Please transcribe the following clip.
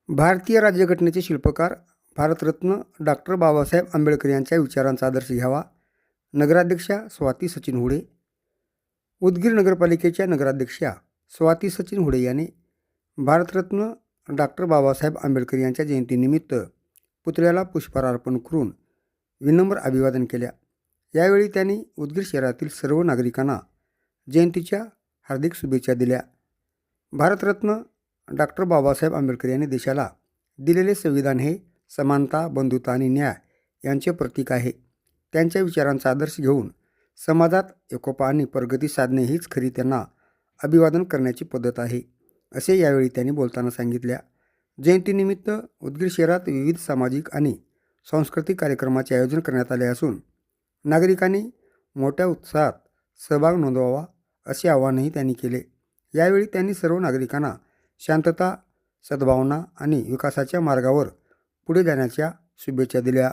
भारतीय राज्यघटनेचे शिल्पकार भारतरत्न डॉक्टर बाबासाहेब आंबेडकर यांच्या विचारांचा आदर्श घ्यावा. नगराध्यक्षा स्वाती सचिन हुडे. उदगीर नगरपालिकेच्या नगराध्यक्षा स्वाती सचिन हुडे यांनी भारतरत्न डॉक्टर बाबासाहेब आंबेडकर यांच्या जयंतीनिमित्त पुतळ्याला पुष्पहार अर्पण करून विनम्र अभिवादन केल्या. यावेळी त्यांनी उदगीर शहरातील सर्व नागरिकांना जयंतीच्या हार्दिक शुभेच्छा दिल्या. भारतरत्न डॉक्टर बाबासाहेब आंबेडकर यांनी देशाला दिलेले संविधान हे समानता, बंधुता आणि न्याय यांचे प्रतीक आहे. त्यांच्या विचारांचा आदर्श घेऊन समाजात एकोपा आणि प्रगती साधणे हीच खरी त्यांना अभिवादन करण्याची पद्धत आहे, असे यावेळी त्यांनी बोलताना सांगितल्या. जयंतीनिमित्त उदगीर शहरात विविध सामाजिक आणि सांस्कृतिक कार्यक्रमाचे आयोजन करण्यात आले असून नागरिकांनी मोठ्या उत्साहात सहभाग नोंदवावा असे आवाहनही त्यांनी केले. यावेळी त्यांनी सर्व नागरिकांना शांतता, सद्भावना आणि विकासाच्या मार्गावर पुढे जाण्याच्या शुभेच्छा दिल्या.